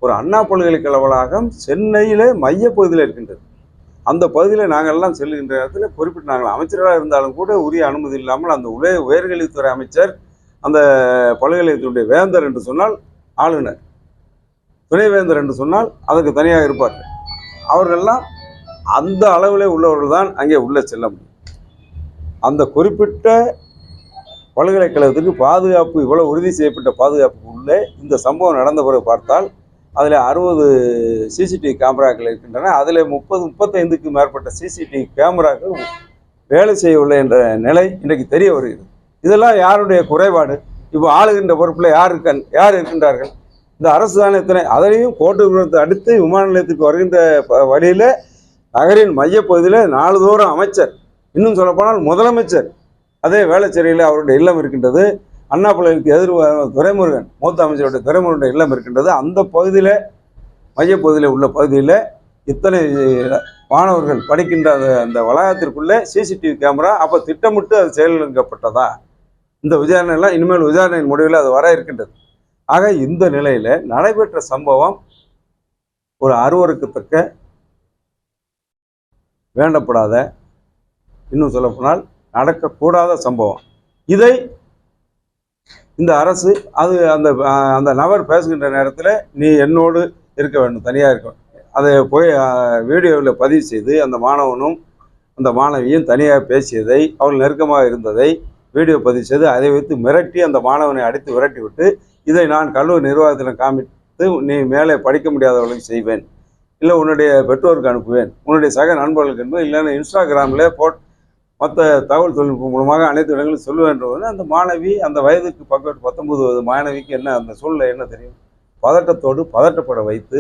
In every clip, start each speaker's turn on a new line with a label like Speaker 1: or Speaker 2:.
Speaker 1: ஒரு அண்ணா பல்கலைக்கழக வளாகம் சென்னையிலே மையப்பகுதியில் இருக்கின்றது. அந்த பகுதியில் நாங்கள் எல்லாம் செல்லுகின்ற இடத்துல குறிப்பிட்டு நாங்கள் அமைச்சர்களாக இருந்தாலும் கூட உரிய அனுமதி இல்லாமல் அந்த உயர்கல்வித்துறை அமைச்சர், அந்த பல்கலைக்கழகத்தினுடைய வேந்தர் என்று சொன்னால் ஆளுநர், துணைவேந்தர் என்று சொன்னால் அதுக்கு தனியாக இருப்பார்கள். அவர்களெல்லாம் அந்த அளவிலே உள்ளவர்கள் தான் அங்கே உள்ளே செல்ல முடியும். அந்த குறிப்பிட்ட பல்கலைக்கழகத்துக்கு பாதுகாப்பு இவ்வளவு உறுதி செய்யப்பட்ட பாதுகாப்புக்கு உள்ளே இந்த சம்பவம் நடந்த பிறகு பார்த்தால் அதில் 60 சிசிடிவி கேமராக்கள் இருக்கின்றன. அதில் 35க்கு மேற்பட்ட சிசிடிவி கேமராக்கள் வேலை செய்யவில்லை என்ற நிலை இன்றைக்கு தெரிய வருகிறது. இதெல்லாம் யாருடைய குறைபாடு? இப்போ ஆளுகின்ற பொறுப்பில் யார் இருக்கின்றார்கள்? இந்த அரசு தானே எத்தனை. அதையும் கோட்டை அடுத்து விமான நிலையத்துக்கு வருகின்ற வழியில் நகரின் மையப்பகுதியில் நாளுதோறும் அமைச்சர், இன்னும் சொல்லப்போனால் முதலமைச்சர் அதே வேளச்சேரியில் அவருடைய இல்லம் இருக்கின்றது. அண்ணா பல்கலைக்கு துரைமுருகன், மூத்த அமைச்சருடைய துரைமுருகனுடைய இல்லம் இருக்கின்றது. அந்த பகுதியில் மையப்பகுதியில் உள்ள பகுதியில் இத்தனை மாணவர்கள் படிக்கின்ற அந்த வளாகத்திற்குள்ளே சிசிடிவி கேமரா அப்போ திட்டமிட்டு அது செயலிழக்கப்பட்டதா? இந்த விசாரணையெல்லாம் இனிமேல் விசாரணையின் முடிவில் அது வர இருக்கின்றது. ஆக இந்த நிலையில் நடைபெற்ற சம்பவம் ஒரு அருவருக்கத்தக்க, வேண்டப்படாத, இன்னும் சொல்லப்போனால் நடக்கக்கூடாத சம்பவம். இதை இந்த அரசு அந்த நபர் பேசுகின்ற நேரத்தில் நீ என்னோடு இருக்க வேண்டும், தனியாக இருக்க வேண்டும், அதை போய் வீடியோவில் பதிவு செய்து அந்த மாணவனும் அந்த மாணவியும் தனியாக பேசியதை, அவர்கள் நெருக்கமாக இருந்ததை வீடியோ பதிவு செய்து அதை வைத்து மிரட்டி அந்த மாணவனை அடித்து விரட்டி விட்டு, இதை நான் கல்லூரி நிர்வாகத்தில் காமித்து நீ மேலே படிக்க முடியாதவர்களுக்கு செய்வேன், இல்லை உன்னுடைய பெற்றோருக்கு அனுப்புவேன், உன்னுடைய சக நண்பர்களுக்கு அனுப்புவேன், இல்லைன்னா இன்ஸ்டாகிராமில் மற்ற தகவல் தொழில்நுட்பம் மூலமாக அனைத்து இடங்களும் சொல்லுவேன்றவங்க அந்த மாணவி, அந்த வயதுக்கு பக்கத்து 19 வயது மாணவிக்கு என்ன அந்த சூழ்நிலை என்ன தெரியும்? பதட்டத்தோடு பதட்டப்பட வைத்து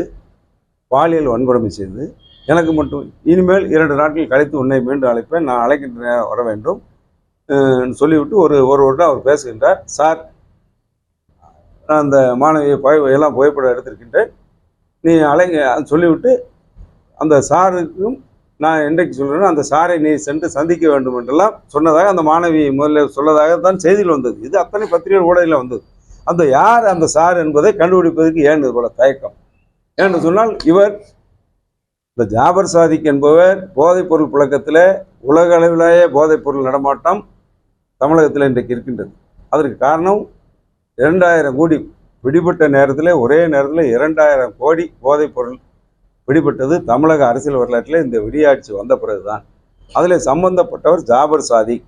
Speaker 1: பாலியல் வன்கொடுமை செய்து, எனக்கு மட்டும் இனிமேல் 2 நாட்கள் கழித்து உன்னை மீண்டும் அழைப்பேன், நான் அழைக்கின்ற வர வேண்டும் சொல்லிவிட்டு ஒரு வருடம் அவர் பேசுகின்றார். சார், நான் அந்த மாணவியை எல்லாம் புகைப்படம் எடுத்திருக்கின்றேன், நீ சொல்லிவிட்டு அந்த சாருக்கும் நான் என்றைக்கு சொல்கிறேன்னா அந்த சாரை நீ சென்று சந்திக்க வேண்டும் என்றெல்லாம் சொன்னதாக அந்த மாணவி முதல்ல சொல்லதாக தான் செய்தியில் வந்தது. இது அத்தனை பத்திரிகை ஊடகத்தில் வந்தது. அந்த யார் அந்த சார் என்பதை கண்டுபிடிப்பதற்கு ஏன் இது போல தயக்கம்? ஏன்னு சொன்னால் இவர் இந்த ஜாபர் சாதிக் என்பவர் போதைப்பொருள் புழக்கத்தில் உலக அளவிலேயே போதைப்பொருள் நடமாட்டம் தமிழகத்தில் இன்றைக்கு இருக்கின்றது. அதற்கு காரணம் 2000 கோடி பிடிபட்ட நேரத்தில், ஒரே நேரத்தில் 2000 கோடி போதைப்பொருள் பிடிபட்டது தமிழக அரசியல் வரலாற்றில் இந்த விடியாட்சி வந்த பிறகுதான். அதில் சம்பந்தப்பட்டவர் ஜாபர் சாதிக்,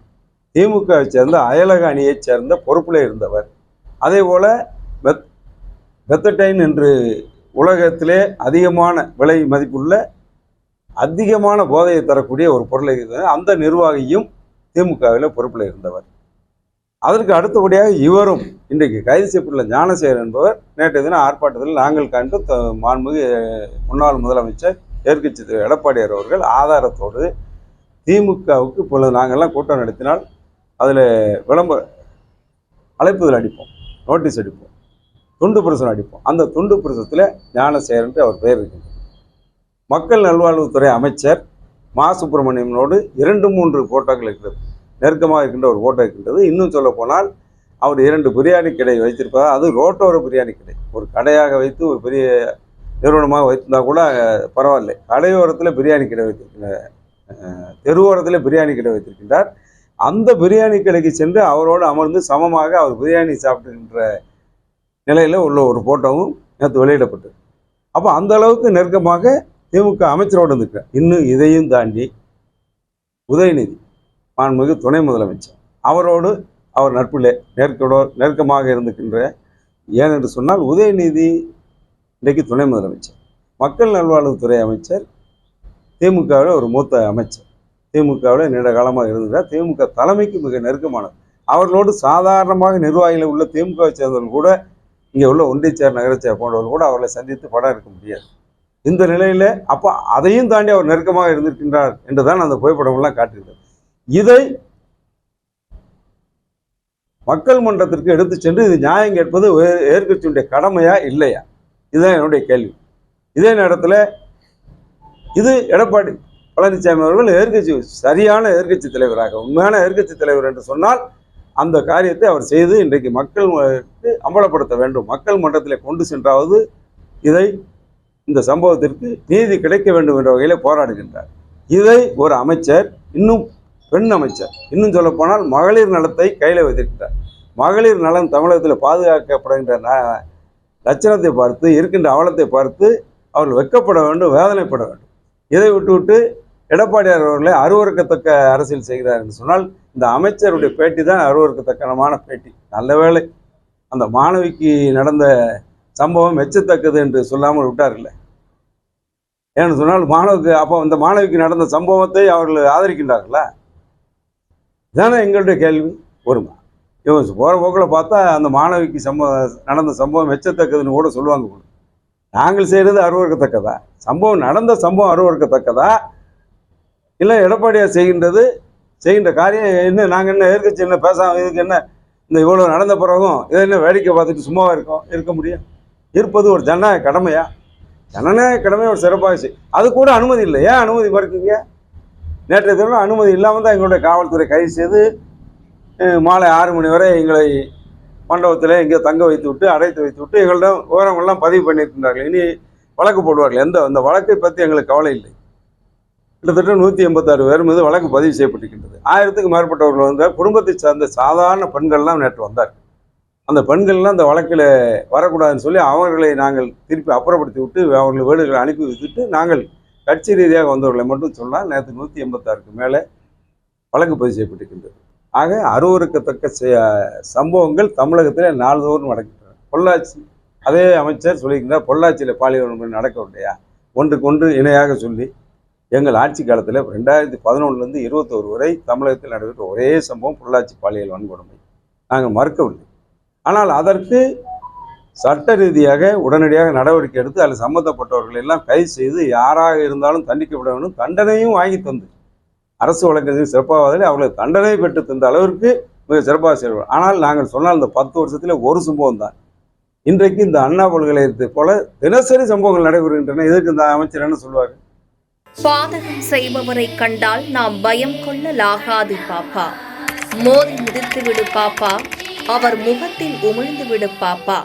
Speaker 1: திமுகவை சேர்ந்த அயலக அணியைச் சேர்ந்த பொறுப்பில் இருந்தவர். அதே போல் பெத்தடைன் என்று உலகத்திலே அதிகமான விலை மதிப்புள்ள அதிகமான போதையை தரக்கூடிய ஒரு பொருளை அந்த நிர்வாகியும் திமுகவில் பொறுப்பில் இருந்தவர். அதற்கு அடுத்தபடியாக இவரும் இன்றைக்கு கைது செய்யப்பட்டுள்ள ஞானசேகர் என்பவர் நேற்றைய தினம் ஆர்ப்பாட்டத்தில் நாங்கள் கண்டு மாண்புமிகு முன்னாள் முதலமைச்சர் எதிர்க்கட்சி எடப்பாடியார் அவர்கள் ஆதாரத்தோடு திமுகவுக்கு இப்பொழுது நாங்கள்லாம் கூட்டம் நடத்தினால் அதில் விளம்பர அழைப்புதல் அடிப்போம், நோட்டீஸ் அடிப்போம், துண்டு பிரசுரம் அடிப்போம். அந்த துண்டு பிரசுரத்தில் ஞானசேகர் என்று அவர் பெயர் இருக்கின்றது. மக்கள் நல்வாழ்வுத்துறை அமைச்சர் மா சுப்பிரமணியனோடு 2-3 போட்டோக்கள் இருக்கிறது, நெருக்கமாக இருக்கின்ற ஒரு போட்டோ இருக்கின்றது. இன்னும் சொல்ல போனால் அவர் 2 பிரியாணி கடை வைத்திருப்பதால், அது ரோட்டோர பிரியாணி கடை, ஒரு கடையாக வைத்து ஒரு பெரிய நிறுவனமாக வைத்திருந்தா கூட பரவாயில்லை, கடையோரத்தில் பிரியாணி கடை வைத்திருக்கின்றார், தெருவோரத்தில் பிரியாணி கடை வைத்திருக்கின்றார். அந்த பிரியாணி கடைக்கு சென்று அவரோடு அமர்ந்து சமமாக அவர் பிரியாணி சாப்பிட்டுகின்ற நிலையில் உள்ள ஒரு போட்டோவும் நேற்று வெளியிடப்பட்டது. அப்போ அந்த அளவுக்கு நெருக்கமாக திமுக அமைச்சரோடு இருந்திருக்கிறார். இன்னும் இதையும் தாண்டி உதயநிதி மாண்புமிகு துணை முதலமைச்சர் அவரோடு அவர் நட்பிலே நெருக்கமாக இருந்துக்கின்ற, ஏனென்று சொன்னால் உதயநிதி இன்றைக்கு துணை முதலமைச்சர், மக்கள் நல்வாழ்வுத்துறை அமைச்சர், திமுகவில் ஒரு மூத்த அமைச்சர், திமுகவில் நீண்ட காலமாக இருந்திருக்கிறார், திமுக தலைமைக்கு மிக நெருக்கமானது. அவர்களோடு சாதாரணமாக நிர்வாகிகள் உள்ள திமுகவை சேர்ந்தவர்கள் கூட, இங்கே உள்ள ஒன்றியச்சார் நகரச்சார் போன்றவர்கள் கூட அவர்களை சந்தித்து படம் எடுக்க முடியாது. இந்த நிலையில் அப்போ அதையும் தாண்டி அவர் நெருக்கமாக இருந்திருக்கின்றார் என்றுதான் அந்த புகைப்படங்கள்லாம் காட்டுகிறது. இதை மக்கள் மன்றத்திற்கு எடுத்து சென்று இது நியாயம் கேட்பது எதிர்க்கட்சியுடைய கடமையா இல்லையா? இதுதான் என்னுடைய கேள்வி. இதே நேரத்தில் இது எடப்பாடி பழனிசாமி அவர்கள் எதிர்க்கட்சி சரியான எதிர்க்கட்சி தலைவராக, உண்மையான எதிர்க்கட்சி தலைவர் என்று சொன்னால் அந்த காரியத்தை அவர் செய்து இன்றைக்கு மக்களுக்கு அம்பலப்படுத்த வேண்டும், மக்கள் மன்றத்தில் கொண்டு சென்றாவது இதை இந்த சம்பவத்திற்கு நீதி கிடைக்க வேண்டும் என்ற வகையில் போராடுகின்றார். இதை ஒரு அமைச்சர், இன்னும் பெண் அமைச்சர், இன்னும் சொல்ல போனால் மகளிர் நலத்தை கையில் வைத்திருக்கிறார். மகளிர் நலன் தமிழகத்தில் பாதுகாக்கப்படுகின்ற லட்சணத்தை பார்த்து, இருக்கின்ற அவலத்தை பார்த்து அவர்கள் வெட்கப்பட வேண்டும், வேதனைப்பட வேண்டும். இதை விட்டுவிட்டு எடப்பாடியார் அவர்களை அருவருக்கத்தக்க அரசியல் செய்கிறார் என்று சொன்னால் இந்த அமைச்சருடைய பேட்டி தான் அருவருக்கத்தக்கமான பேட்டி. நல்ல வேளை அந்த மாணவிக்கு நடந்த சம்பவம் மெச்சத்தக்கது என்று சொல்லாமல் விட்டார்கள். ஏன்னு சொன்னால் அப்போ அந்த மாணவிக்கு நடந்த சம்பவத்தை அவர்கள் ஆதரிக்கின்றார்களா? இதானே எங்களுடைய கேள்வி. இவங்க போகிற போக்கில் பார்த்தா அந்த மாணவிக்கு நடந்த சம்பவம் மெச்சத்தக்கதுன்னு கூட சொல்லுவாங்க. நாங்கள் செய்கிறது அருவருக்கத்தக்கதா? நடந்த சம்பவம் அருவருக்கத்தக்கதா? இல்லை எடப்பாடியார் செய்கின்ற காரியம் என்ன? நாங்கள் என்ன எதிர்க்கட்சி என்ன பேசாமல் இதுக்கு என்ன இந்த இவ்வளோ நடந்த பிறகும் இதை என்ன வேடிக்கை பார்த்துட்டு சும்மாவாக இருக்க முடியும்? இருப்பது ஒரு ஜனநாயக கடமையா? ஜனநாயக கடமை ஒரு சிறப்பாக அது கூட அனுமதி இல்லை. ஏன் அனுமதி மறுக்குங்க? நேற்றைய தினம் அனுமதி இல்லாமல் தான் எங்களுடைய காவல்துறை கைது செய்து மாலை 6 மணி வரை எங்களை மண்டபத்தில் இங்கே தங்க வைத்து விட்டு அடைத்து வைத்து விட்டு எங்களிடம் விவரங்கள்லாம் பதிவு பண்ணியிருக்கின்றார்கள். இனி வழக்கு போடுவார்கள். அந்த வழக்கை பற்றி எங்களுக்கு கவலை இல்லை. கிட்டத்தட்ட 186 பேர் மீது வழக்கு பதிவு செய்யப்பட்டிருக்கின்றது. 1000க்கும் மேற்பட்டவர்கள் வந்த குடும்பத்தை சார்ந்த சாதாரண பெண்கள்லாம் நேற்று வந்தார். அந்த பெண்கள்லாம் அந்த வழக்கில் வரக்கூடாதுன்னு சொல்லி அவர்களை நாங்கள் திருப்பி அப்புறப்படுத்தி விட்டு அவர்கள் வீடுகளை அனுப்பி வைத்துட்டு நாங்கள் கட்சி ரீதியாக வந்தவர்களை மட்டும் சொன்னால் நேற்று 186க்கு மேலே வழக்கு பதிவு செய்யப்பட்டிருக்கின்றது. ஆக அருவருக்கத்தக்க சம்பவங்கள் தமிழகத்தில் நாள்தோறும் நடக்கின்றன. பொள்ளாச்சி, அதே அமைச்சர் சொல்லியிருக்கிறார், பொள்ளாச்சியில் பாலியல் வன்முறை நடக்கவில்லையா? ஒன்றுக்கு ஒன்று இணையாக சொல்லி எங்கள் ஆட்சி காலத்தில் 2011 21 வரை தமிழகத்தில் நடைபெற்ற ஒரே சம்பவம் பொள்ளாச்சி பாலியல் வன்கொடுமை. நாங்கள் மறுக்கவில்லை. ஆனால் அதற்கு சட்ட ரீதியாக உடனடியாக நடவடிக்கை எடுத்து அதில் சம்பந்தப்பட்டவர்கள் எல்லாம் கைது செய்து யாராக இருந்தாலும் தண்டிக்கப்பட வேண்டும், தண்டனையும் வாங்கி தந்து அரசு வழக்கறிஞர் சிறப்பாக அவர்களுக்கு தண்டனை பெற்று தந்த அளவிற்கு மிக சிறப்பாக செய்வார். ஆனால் நாங்கள் சொன்னால் இந்த 10 வருஷத்தில் ஒரு சம்பவம் தான். இன்றைக்கு இந்த அண்ணா பல்கலைக்கழகத்தை போல தினசரி சம்பவங்கள் நடைபெறுகின்றன. இதற்கு இந்த அமைச்சர் என்ன சொல்வார்?
Speaker 2: பாதகம் செய்பவரை கண்டால் நாம் பயம் கொள்ளலாகாது பாப்பா. மோதி மிதித்து விடு பாப்பா, அவர் முகத்தில் உமிழ்ந்து விடு பாப்பா.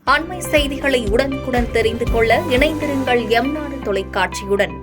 Speaker 2: அண்மை செய்திகளை உடனுக்குடன் தெரிந்து கொள்ள இணைந்திருங்கள் எம் நாடு தொலைக்காட்சியுடன்.